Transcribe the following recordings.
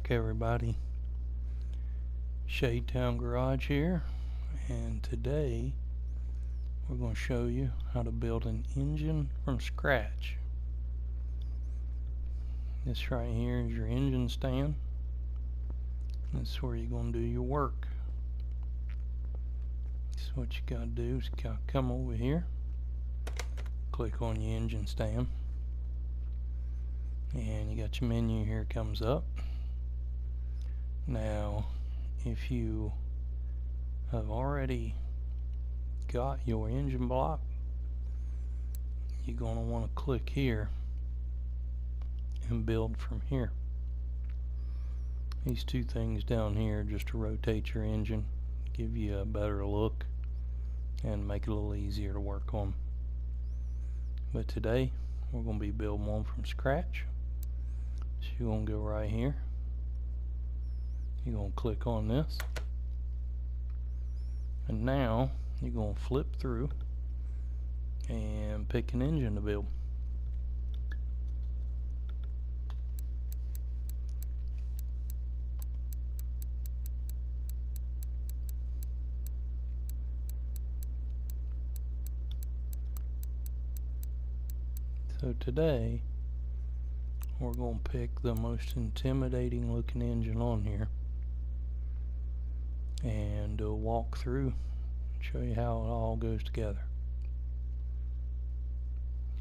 back, everybody. Shade Town Garage here, and today we're going to show you how to build an engine from scratch. This right here is your engine stand. This is where you're going to do your work. So what you got to do is you got to come over here, click on your engine stand, and you got your menu here comes up. Now if you have already got your engine block, you're going to want to click here and build from here. These two things down here just to rotate your engine, give you a better look and make it a little easier to work on. But today we're going to be building one from scratch. So you're going to go right here, you're going to click on this, and now you're going to flip through and pick an engine to build. So today we're going to pick the most intimidating looking engine on here and walk through and show you how it all goes together.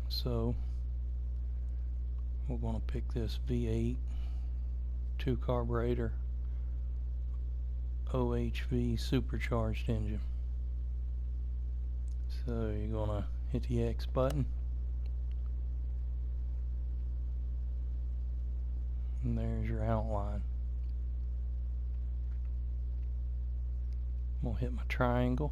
So we're going to pick this V8 2 carburetor OHV supercharged engine. So you're going to hit the X button, and there's your outline. I'm going to hit my triangle.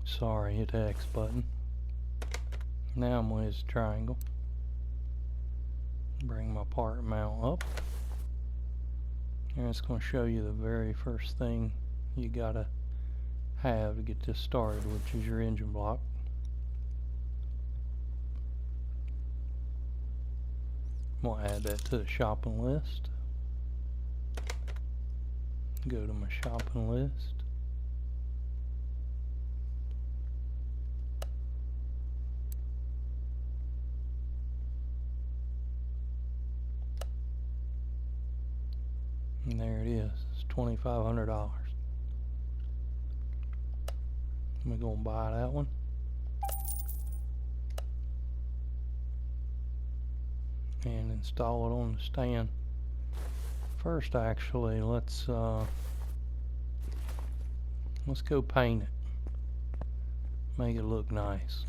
Sorry, hit the X button. Now I'm going to hit the triangle. Bring my part mount up. And it's going to show you the very first thing you got to have to get this started, which is your engine block. I'm going to add that to the shopping list. Go to my shopping list. And there it is. It's $2,500. I'm going to buy that one. And install it on the stand. First, actually, let's go paint it. Make it look nice.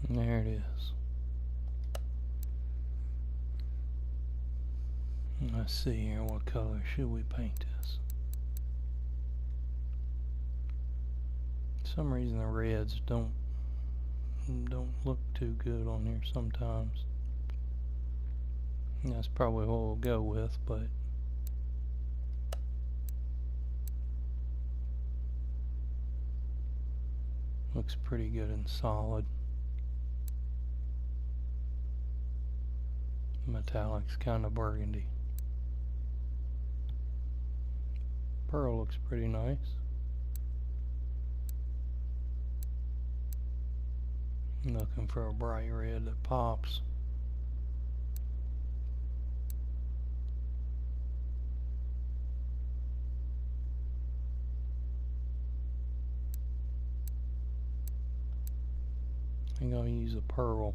And there it is. Let's see here, what color should we paint this? For some reason the reds don't look too good on here sometimes. And that's probably what we'll go with, but looks pretty good and solid. Metallic's kind of burgundy. Pearl looks pretty nice. I'm looking for a bright red that pops. I'm going to use a pearl.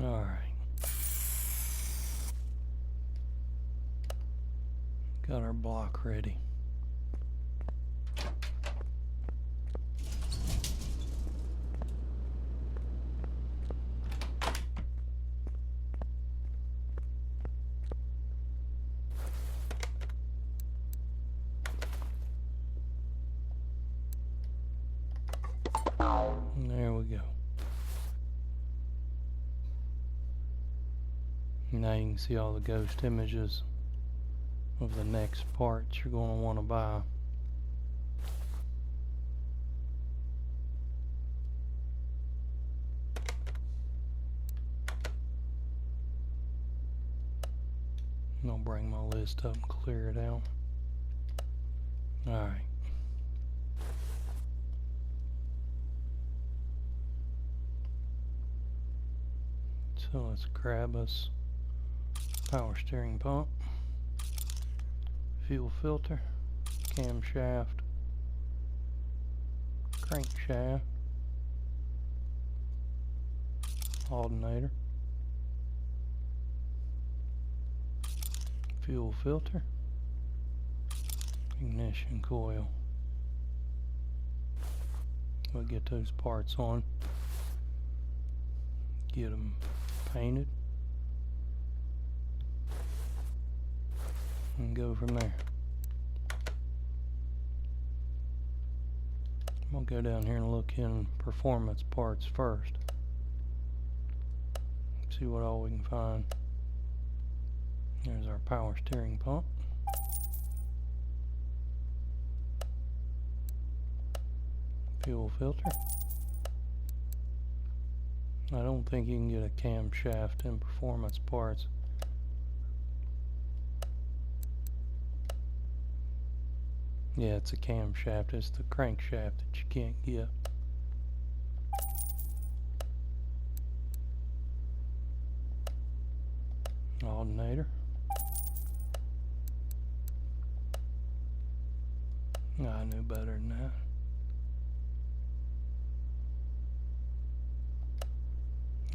Alright. Got our block ready. Now you can see all the ghost images of the next parts you're going to want to buy. And I'll bring my list up and clear it out. Alright. So let's grab us power steering pump, fuel filter, camshaft, crankshaft, alternator, fuel filter, ignition coil. We'll get those parts on, get them painted, and go from there. I'll go down here and look in performance parts first. See what all we can find. There's our power steering pump. Fuel filter. I don't think you can get a camshaft in performance parts. Yeah, it's a camshaft. It's the crankshaft that you can't get. Alternator. No, I knew better than that.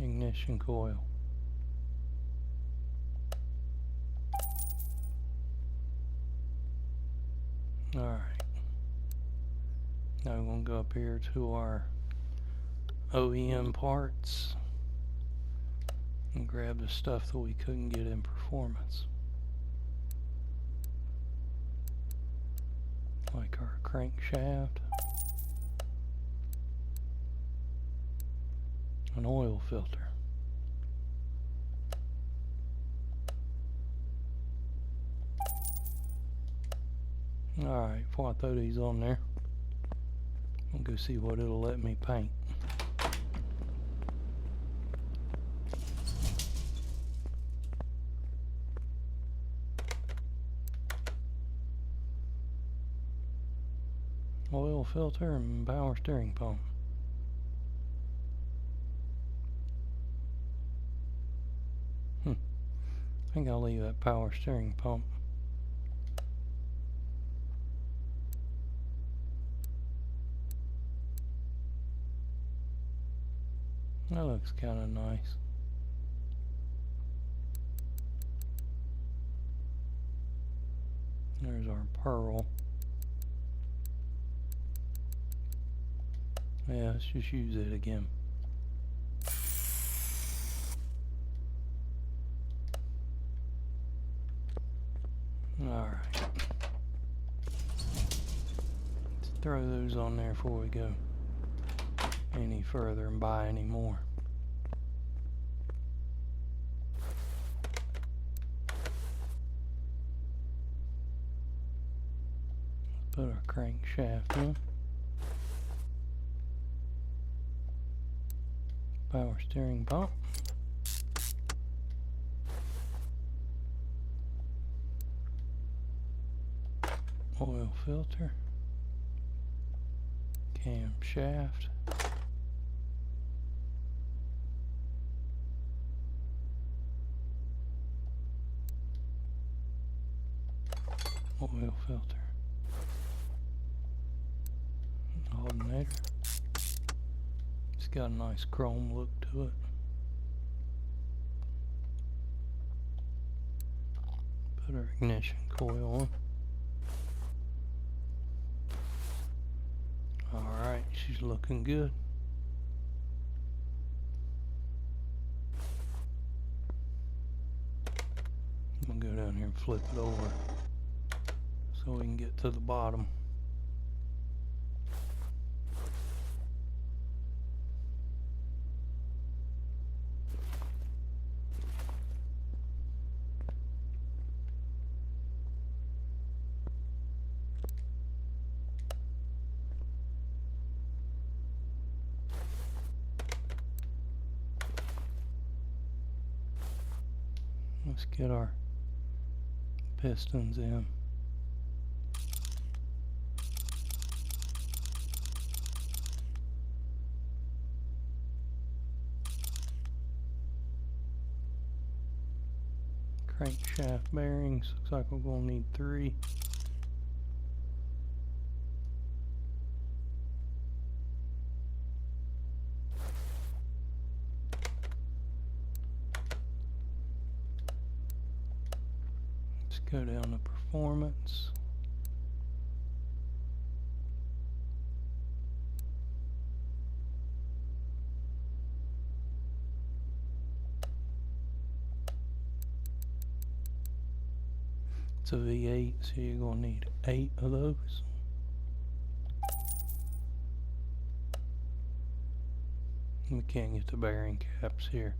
Ignition coil. Alright. Now we're going to go up here to our OEM parts and grab the stuff that we couldn't get in performance. Like our crankshaft, an oil filter. Alright, before I throw these on there, I'll go see what it'll let me paint. Oil filter and power steering pump. I think I'll leave that power steering pump. That looks kind of nice. There's our pearl. Yeah, let's just use it again. Alright. Let's throw those on there before we go any further and buy any more. Put our crankshaft in. Power steering pump. Oil filter. Camshaft. Oil filter. Alternator. It's got a nice chrome look to it. Put our ignition coil on. Alright, she's looking good. I'm gonna go down here and flip it over so we can get to the bottom. Let's get our pistons in. Crankshaft bearings, looks like we're going to need 3. Let's go down to performance. It's a V8, so you're going to need 8 of those. We can't get the bearing caps here.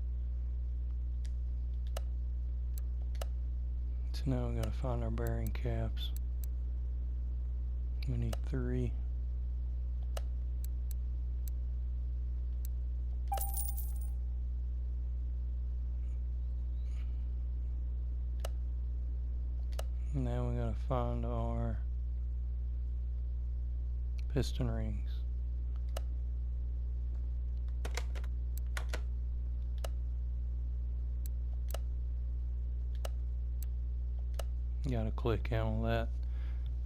So now we're going to find our bearing caps. We need 3. Now we gotta find our piston rings. You gotta click on that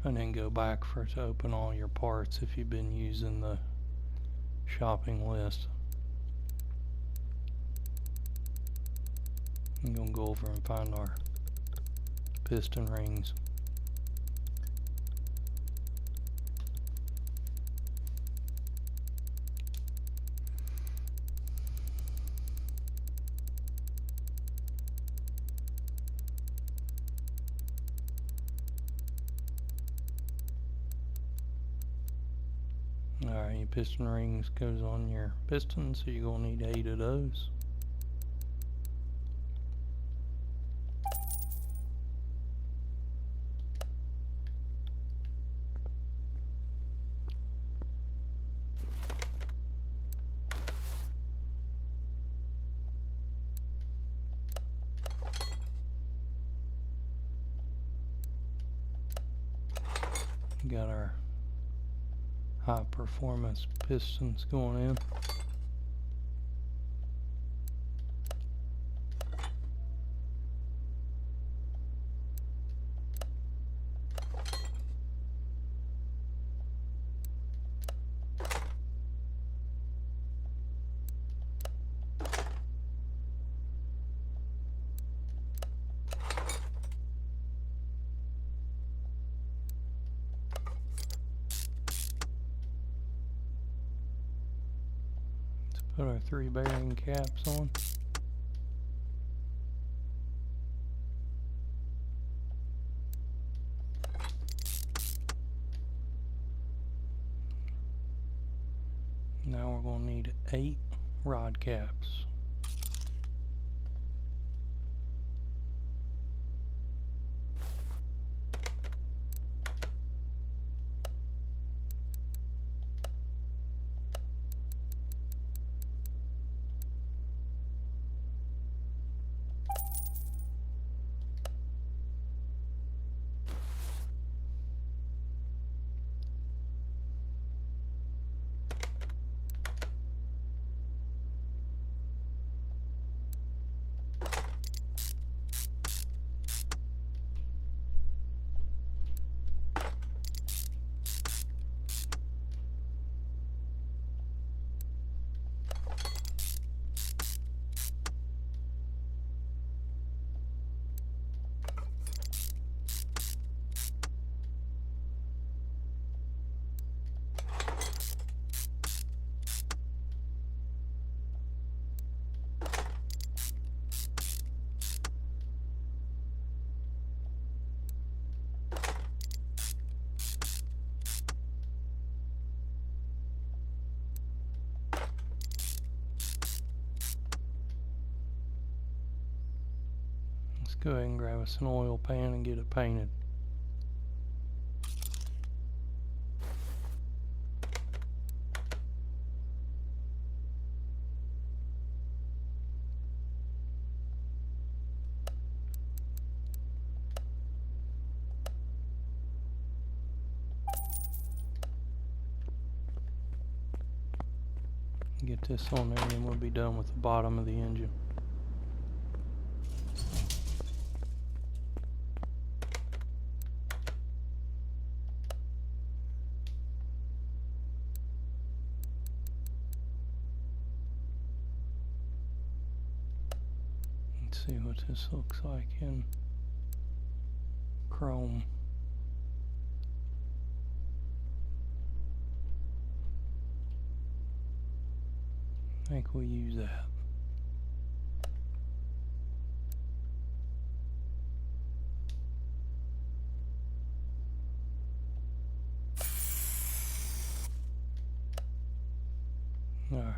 and then go back to open all your parts if you've been using the shopping list. I'm gonna go over and find our piston rings. Alright, your piston rings goes on your piston, so you're gonna need 8 of those. Got our high performance pistons going in. Put our 3 bearing caps on. Now we're going to need 8 rod caps. Let's go ahead and grab us an oil pan and get it painted. Get this on there and we'll be done with the bottom of the engine. Let's see what this looks like in chrome. I think we'll use that. All right.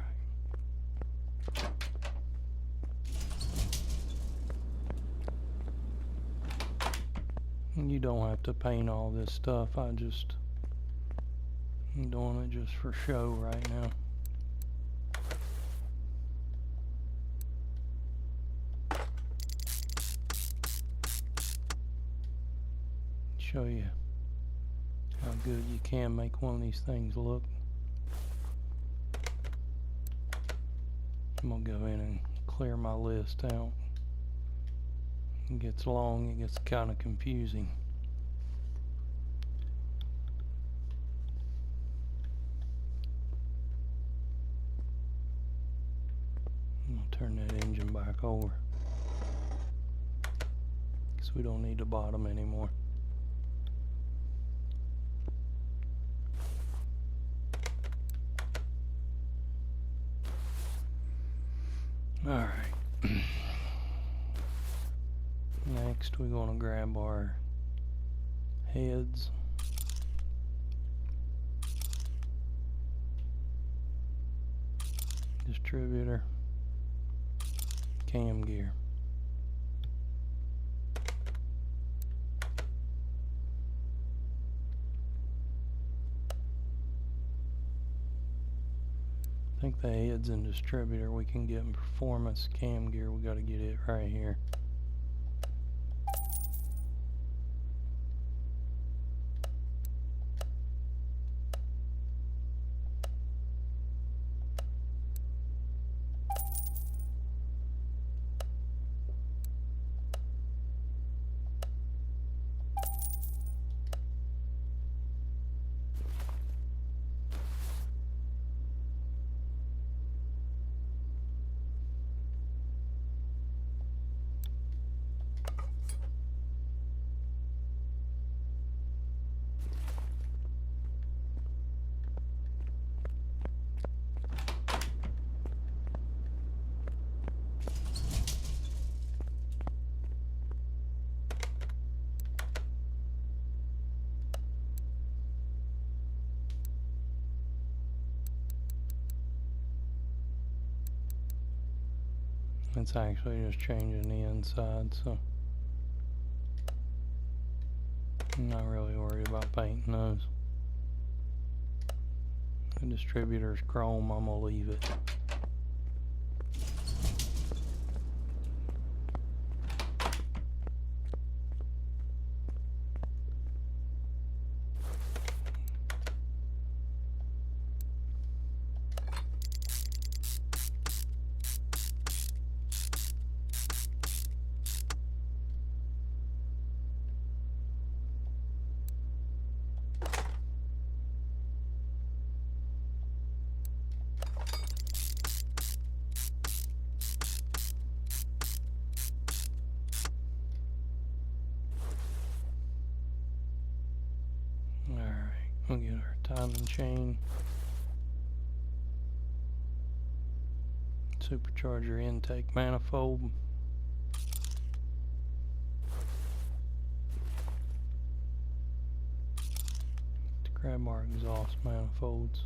You don't have to paint all this stuff. I'm doing it just for show right now. Show you how good you can make one of these things look. I'm gonna go in and clear my list out. It gets long, it gets kind of confusing. I'm gonna turn that engine back over because we don't need the bottom anymore. Alright. Next we're going to grab our heads. Distributor. Cam gear. I think the heads and distributor we can get in performance. Cam gear, we got to get it right here. It's actually just changing the inside, so I'm not really worried about painting those. The distributor's chrome, I'm gonna leave it. We'll get our timing chain, supercharger intake manifold, to grab our exhaust manifolds.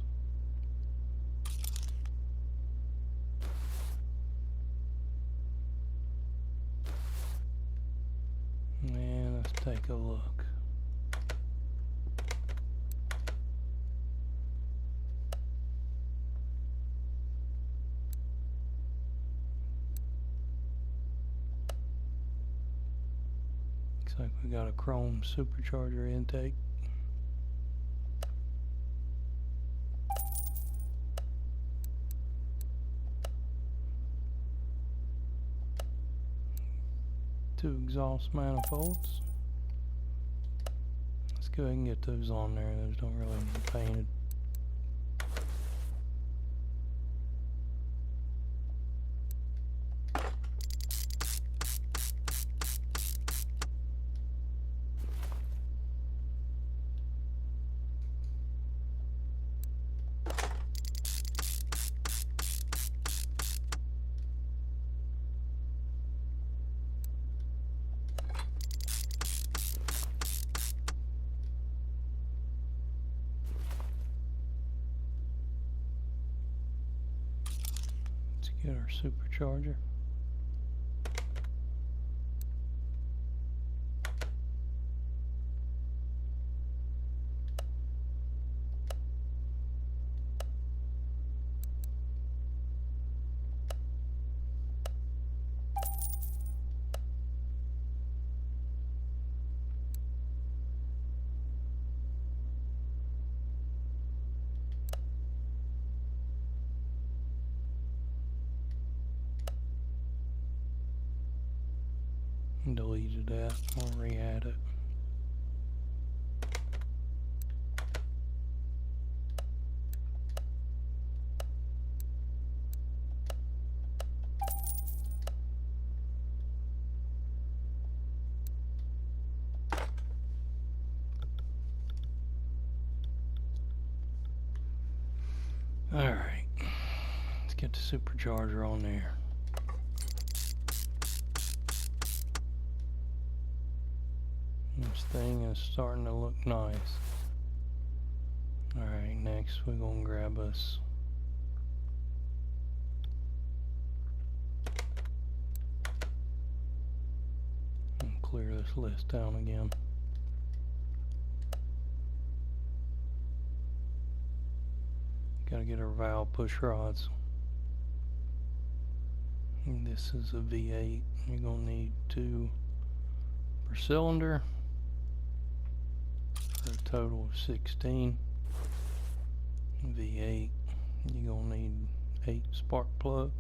And let's take a look. Looks like we got a chrome supercharger intake. 2 exhaust manifolds. Let's go ahead and get those on there. Those don't really need painted. Get our supercharger. Deleted that. We'll re-add it. Alright, let's get the supercharger on there. This thing is starting to look nice. Alright, next we're going to grab us and clear this list down again. Gotta get our valve push rods. And this is a V8. You're going to need 2 per cylinder for a total of 16. V8. You're going to need 8 spark plugs.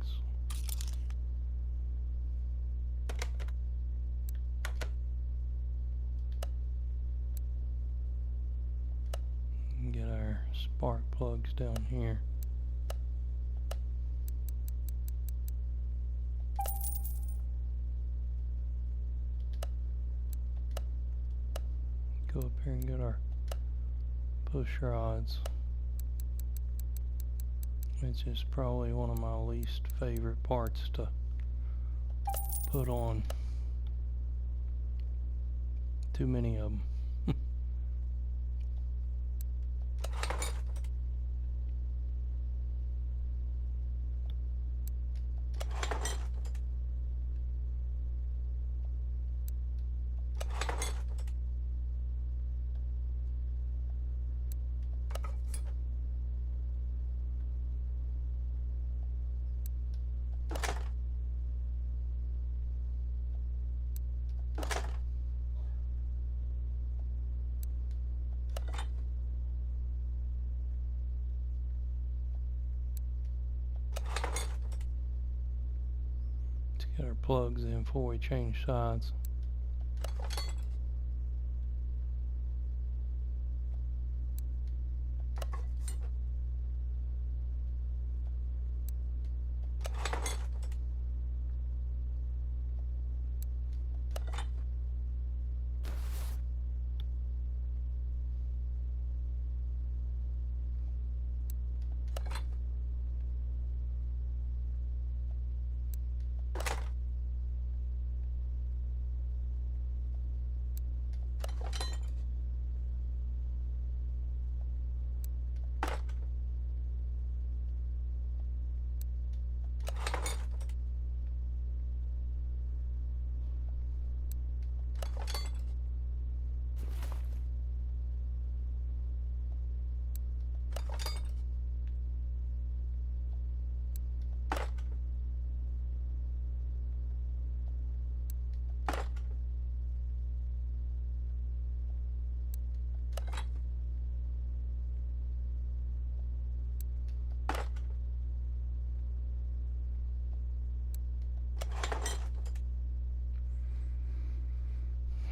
Get our spark plugs down here. Go up here and get our push rods. It's just probably one of my least favorite parts to put on. Too many of them. Get our plugs in before we change sides.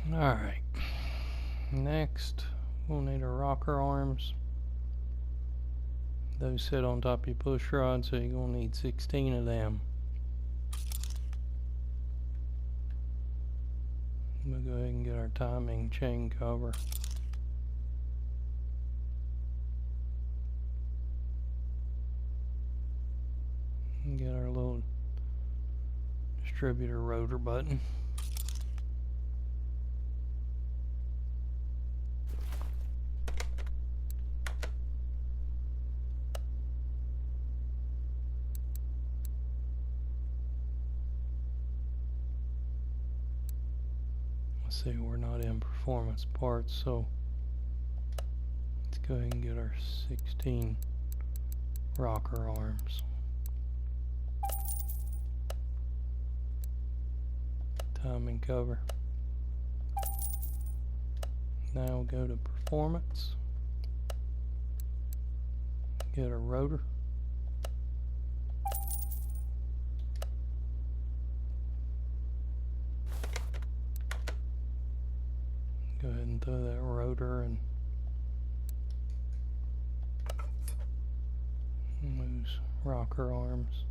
Alright, next we'll need our rocker arms. Those sit on top of your push rod, so you're going to need 16 of them. We'll go ahead and get our timing chain cover. And get our little distributor rotor button. Let's see, we're not in performance parts, so let's go ahead and get our 16 rocker arms. Timing cover. Now we'll go to performance. Get a rotor. Go ahead and throw that rotor and loose rocker arms.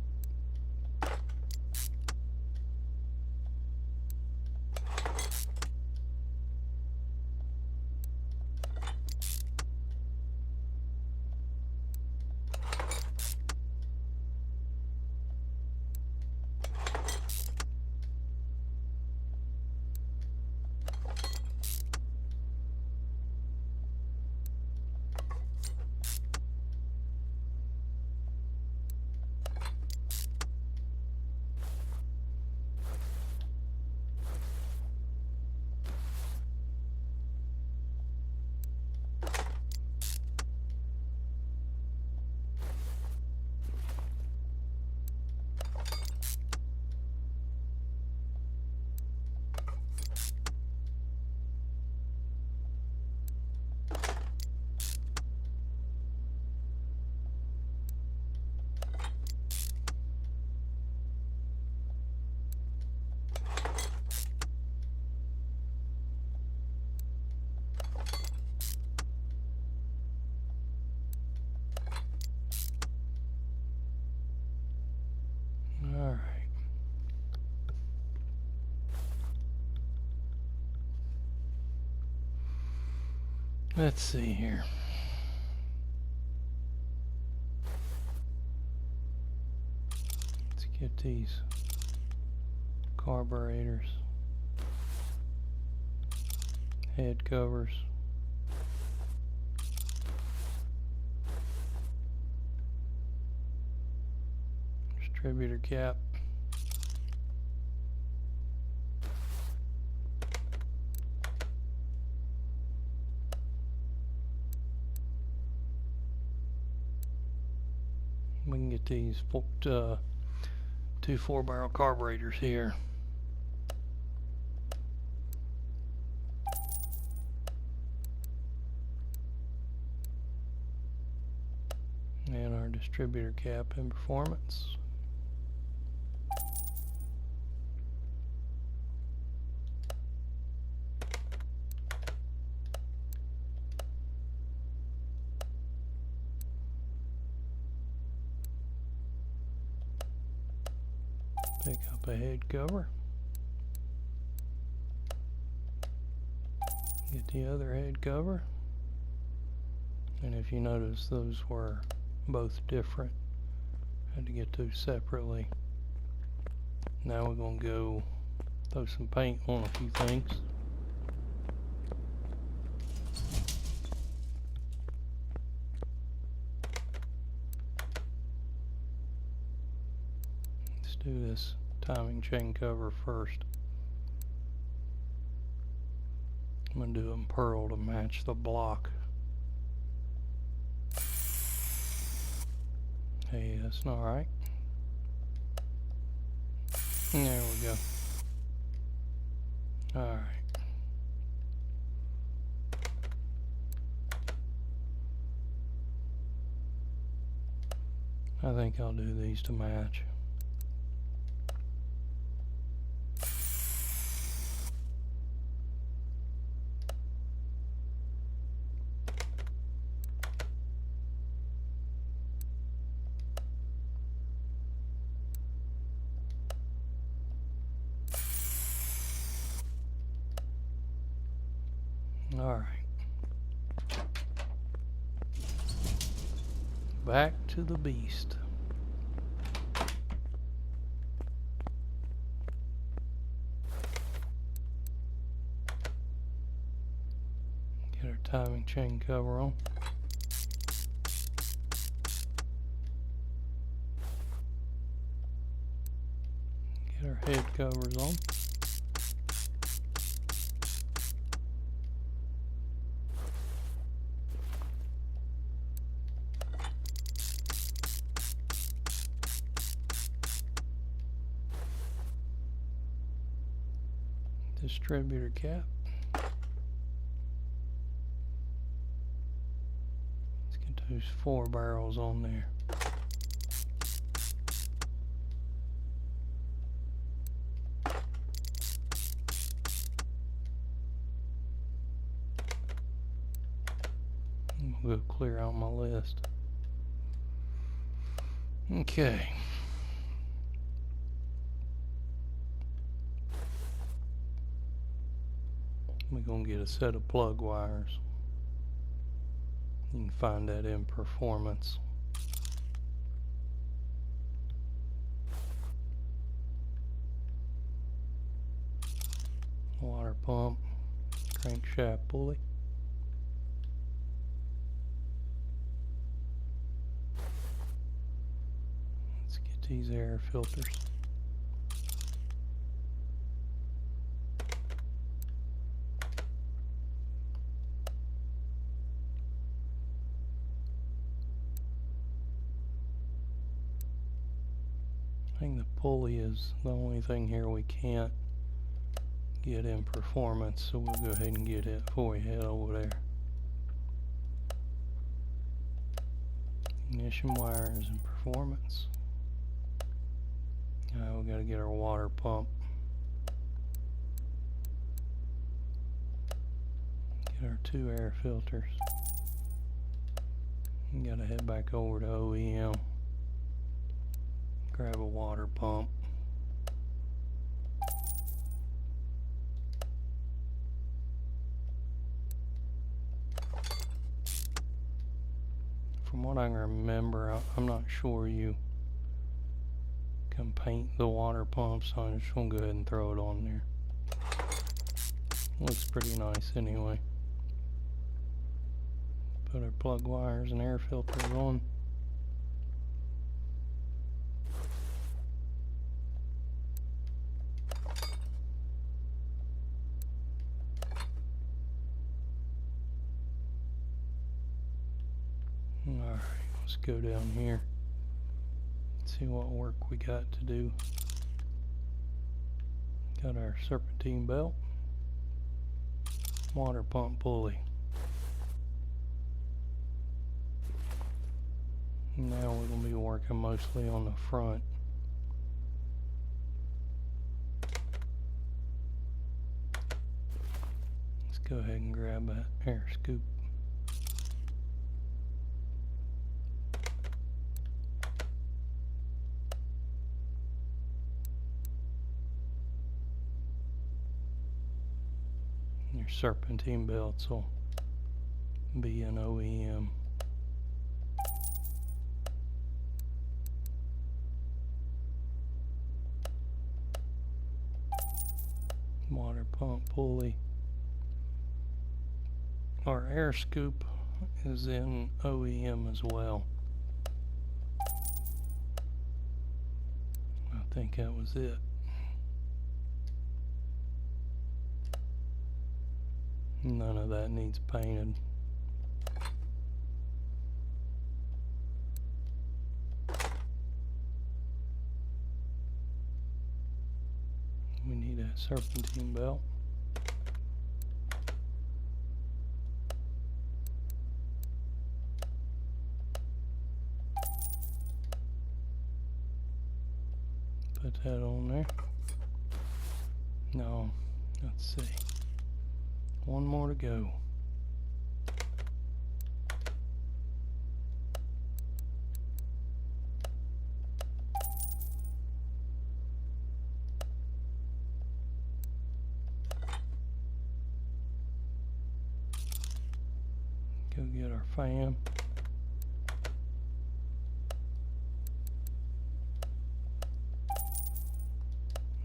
Alright. Let's see here. Let's get these carburetors, head covers, distributor cap, we can get these two 4-barrel carburetors here. And our distributor cap in performance. Pick up a head cover. Get the other head cover. And if you notice, those were both different. Had to get those separately. Now we're going to go throw some paint on a few things. Let's do this timing chain cover first. I'm going to do a pearl to match the block. Hey, that's not right. There we go. Alright. I think I'll do these to match. Alright. Back to the beast. Get our timing chain cover on. Get our head covers on. Distributor cap. Let's get those 4 barrels on there. We'll go clear out my list. Okay. We're going to get a set of plug wires. You can find that in performance. Water pump, crankshaft pulley. Let's get these air filters. I think the pulley is the only thing here we can't get in performance, so we'll go ahead and get it before we head over there. Ignition wires and performance. Now we got to get our water pump. Get our 2 air filters. We got to head back over to OEM. Grab a water pump. From what I can remember, I'm not sure you can paint the water pump, so I'm just going to go ahead and throw it on there. Looks pretty nice anyway. Put our plug wires and air filters on. Alright, let's go down here. See what work we got to do. Got our serpentine belt. Water pump pulley. Now we're going to be working mostly on the front. Let's go ahead and grab that air scoop. Your serpentine belts will be an OEM. Water pump pulley. Our air scoop is in OEM as well. I think that was it. None of that needs painted. We need a serpentine belt. Put that on there. No, let's see. One more to go. Go get our fan.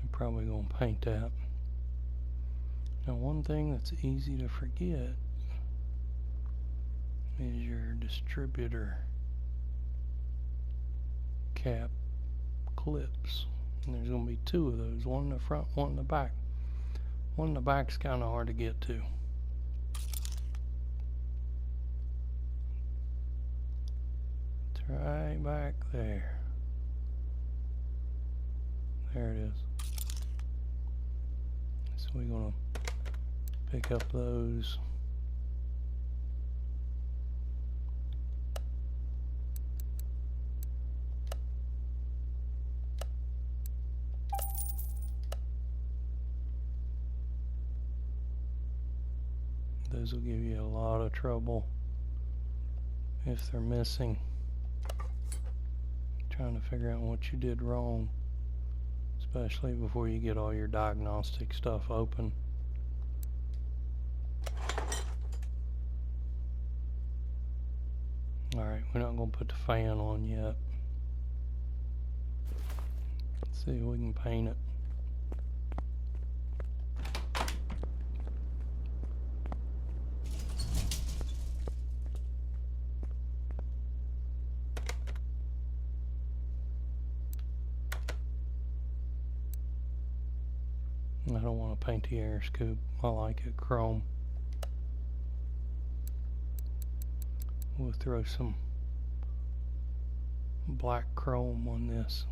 I'm probably going to paint that. Now, one thing that's easy to forget is your distributor cap clips. And there's going to be two of those, one in the front, one in the back. One in the back's kind of hard to get to. It's right back there. There it is. So we're going to pick up those. Those will give you a lot of trouble if they're missing. Trying to figure out what you did wrong, especially before you get all your diagnostic stuff open. Alright, we're not going to put the fan on yet. Let's see if we can paint it. I don't want to paint the air scoop. I like it chrome. We'll throw some black chrome on this.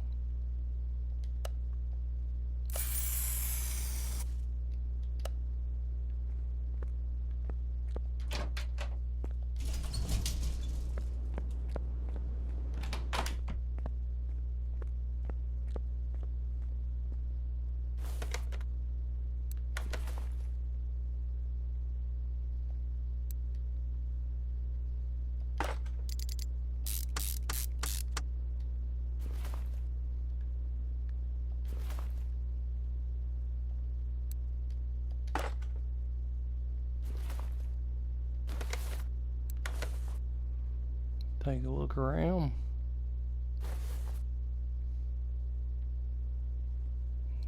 Take a look around.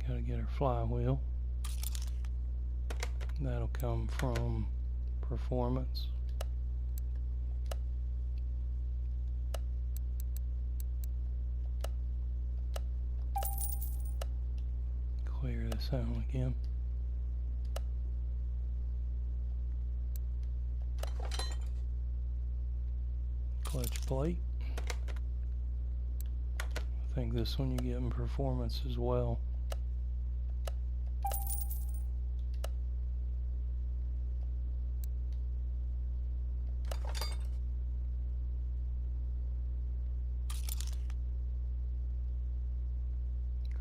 Gotta get our flywheel. That'll come from Performance. Clear this out again. Clutch plate. I think this one you get in Performance as well.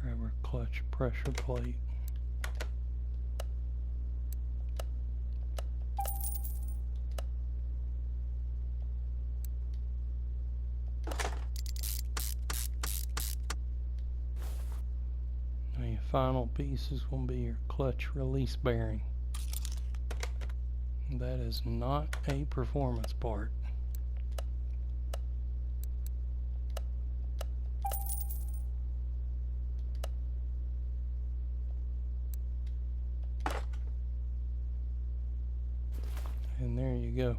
Grab our clutch pressure plate. Final piece is going to be your clutch release bearing. That is not a Performance part. And there you go.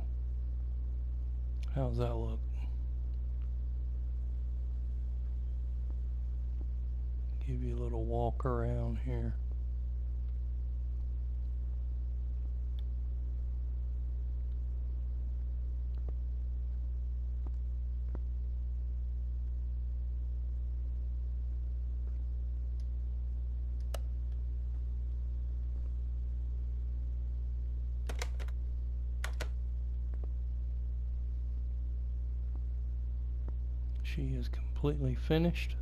How's that look? Give you a little walk around here. She is completely finished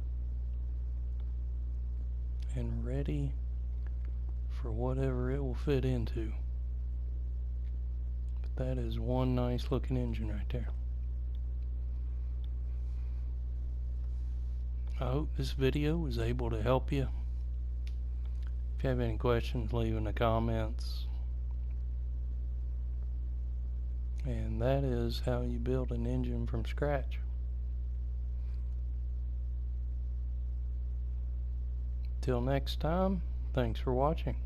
and ready for whatever it will fit into. But that is one nice looking engine right there. I hope this video was able to help you. If you have any questions, leave in the comments. And that is how you build an engine from scratch. Till next time, thanks for watching.